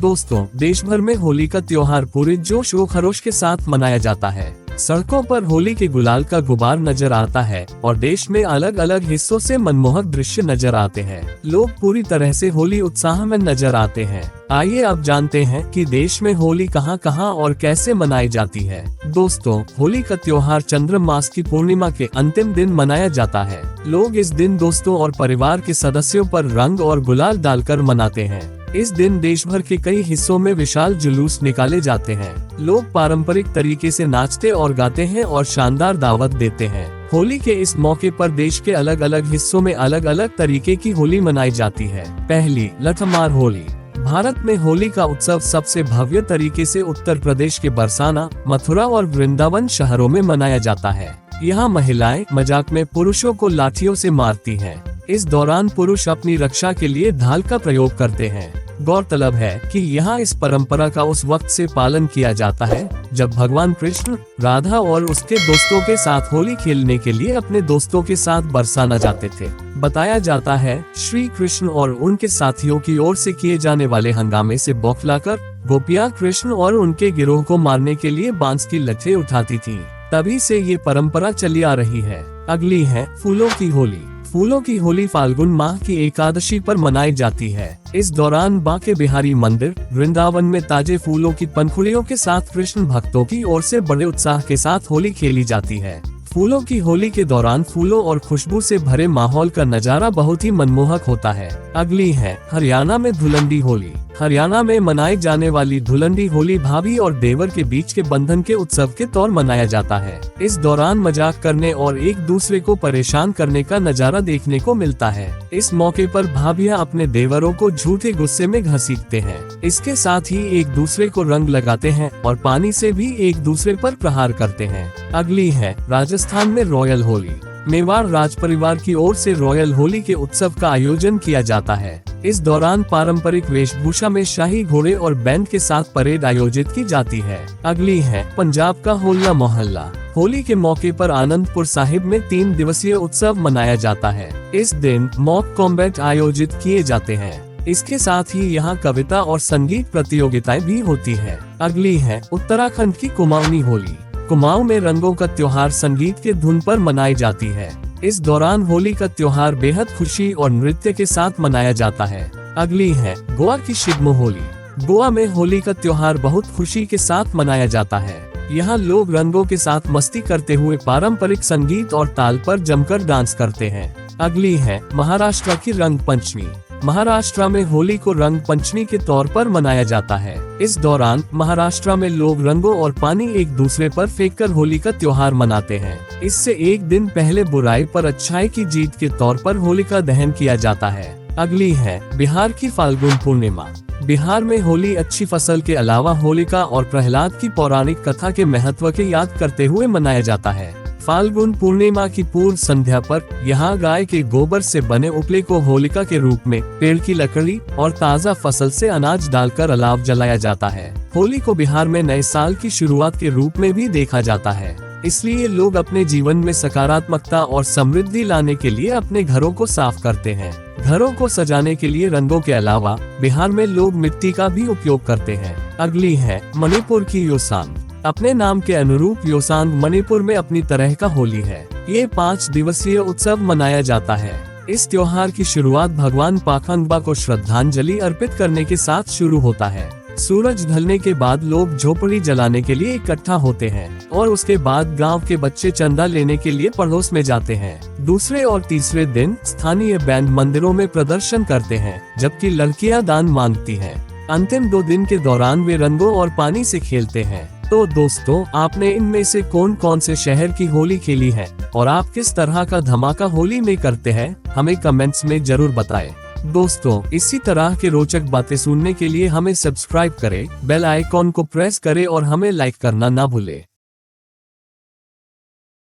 दोस्तों, देश भर में होली का त्योहार पूरे जोश व खरोश के साथ मनाया जाता है। सड़कों पर होली के गुलाल का गुबार नजर आता है और देश में अलग अलग हिस्सों से मनमोहक दृश्य नजर आते हैं। लोग पूरी तरह से होली उत्साह में नजर आते हैं। आइए अब जानते हैं कि देश में होली कहां कहां और कैसे मनाई जाती है। दोस्तों, होली का त्योहार चंद्र मास की पूर्णिमा के अंतिम दिन मनाया जाता है। लोग इस दिन दोस्तों और परिवार के सदस्यों पर रंग और गुलाल डालकर मनाते हैं। इस दिन देश भर के कई हिस्सों में विशाल जुलूस निकाले जाते हैं। लोग पारंपरिक तरीके से नाचते और गाते हैं और शानदार दावत देते हैं। होली के इस मौके पर देश के अलग अलग हिस्सों में अलग अलग तरीके की होली मनाई जाती है। पहली, लठमार होली। भारत में होली का उत्सव सबसे भव्य तरीके से उत्तर प्रदेश के बरसाना, मथुरा और वृंदावन शहरों में मनाया जाता है। यहाँ महिलाएं मजाक में पुरुषों को लाठियों से मारती हैं। इस दौरान पुरुष अपनी रक्षा के लिए ढाल का प्रयोग करते हैं। गौरतलब है कि यहाँ इस परंपरा का उस वक्त से पालन किया जाता है जब भगवान कृष्ण, राधा और उसके दोस्तों के साथ होली खेलने के लिए अपने दोस्तों के साथ बरसाना जाते थे। बताया जाता है श्री कृष्ण और उनके साथियों की ओर से किए जाने वाले हंगामे से बौखलाकर गोपियां कृष्ण और उनके गिरोह को मारने के लिए बांस की लठें उठाती थीं। तभी से ये परंपरा चली आ रही है। अगली है फूलों की होली। फूलों की होली फाल्गुन माह की एकादशी पर मनाई जाती है। इस दौरान बांके बिहारी मंदिर, वृंदावन में ताजे फूलों की पंखुड़ियों के साथ कृष्ण भक्तों की ओर से बड़े उत्साह के साथ होली खेली जाती है। फूलों की होली के दौरान फूलों और खुशबू से भरे माहौल का नजारा बहुत ही मनमोहक होता है। अगली है हरियाणा में धुलंडी होली। हरियाणा में मनाई जाने वाली धुलंडी होली भाभी और देवर के बीच के बंधन के उत्सव के तौर मनाया जाता है। इस दौरान मजाक करने और एक दूसरे को परेशान करने का नजारा देखने को मिलता है। इस मौके पर भाभियां अपने देवरों को झूठे गुस्से में घसीटते हैं। इसके साथ ही एक दूसरे को रंग लगाते हैं और पानी से भी एक दूसरे पर प्रहार करते हैं। अगली है राजस्थान में रॉयल होली। मेवाड़ राज परिवार की ओर से रॉयल होली के उत्सव का आयोजन किया जाता है। इस दौरान पारंपरिक वेशभूषा में शाही घोड़े और बैंड के साथ परेड आयोजित की जाती है। अगली है पंजाब का होला मोहल्ला। होली के मौके पर आनंदपुर साहिब में 3 दिवसीय उत्सव मनाया जाता है। इस दिन मॉक कॉम्बैट आयोजित किए जाते हैं। इसके साथ ही यहाँ कविता और संगीत प्रतियोगिताएं भी होती है। अगली है उत्तराखंड की कुमाऊनी होली। कुमाऊं में रंगों का त्योहार संगीत के धुन पर मनाई जाती है। इस दौरान होली का त्योहार बेहद खुशी और नृत्य के साथ मनाया जाता है। अगली है गोवा की शिग्मो होली। गोवा में होली का त्योहार बहुत खुशी के साथ मनाया जाता है। यहाँ लोग रंगों के साथ मस्ती करते हुए पारंपरिक संगीत और ताल पर जमकर डांस करते हैं। अगली है महाराष्ट्र की रंग पंचमी। महाराष्ट्र में होली को रंग पंचमी के तौर पर मनाया जाता है। इस दौरान महाराष्ट्र में लोग रंगों और पानी एक दूसरे पर फेंककर होली का त्योहार मनाते हैं। इससे एक दिन पहले बुराई पर अच्छाई की जीत के तौर पर होलिका दहन किया जाता है। अगली है बिहार की फाल्गुन पूर्णिमा। बिहार में होली अच्छी फसल के अलावा होलिका और प्रहलाद की पौराणिक कथा के महत्व के याद करते हुए मनाया जाता है। फाल्गुन पूर्णिमा की पूर्व संध्या पर यहाँ गाय के गोबर से बने उपले को होलिका के रूप में पेड़ की लकड़ी और ताज़ा फसल से अनाज डालकर अलाव जलाया जाता है। होली को बिहार में नए साल की शुरुआत के रूप में भी देखा जाता है। इसलिए लोग अपने जीवन में सकारात्मकता और समृद्धि लाने के लिए अपने घरों को साफ करते हैं। घरों को सजाने के लिए रंगों के अलावा बिहार में लोग मिट्टी का भी उपयोग करते हैं। अगली है मणिपुर की योसांग। अपने नाम के अनुरूप योसांग मणिपुर में अपनी तरह का होली है। ये 5 दिवसीय उत्सव मनाया जाता है। इस त्योहार की शुरुआत भगवान पाखांबा को श्रद्धांजलि अर्पित करने के साथ शुरू होता है। सूरज ढलने के बाद लोग झोपड़ी जलाने के लिए इकट्ठा होते हैं और उसके बाद गांव के बच्चे चंदा लेने के लिए पड़ोस में जाते हैं। दूसरे और तीसरे दिन स्थानीय बैंड मंदिरों में प्रदर्शन करते हैं, जबकि लड़कियां दान मांगती हैं। अंतिम 2 दिन के दौरान वे रंगों और पानी से खेलते हैं। तो दोस्तों, आपने इनमें से कौन कौन से शहर की होली खेली है और आप किस तरह का धमाका होली में करते हैं, हमें कमेंट्स में जरूर बताएं। दोस्तों, इसी तरह के रोचक बातें सुनने के लिए हमें सब्सक्राइब करें, बेल आइकॉन को प्रेस करें और हमें लाइक करना ना भूलें।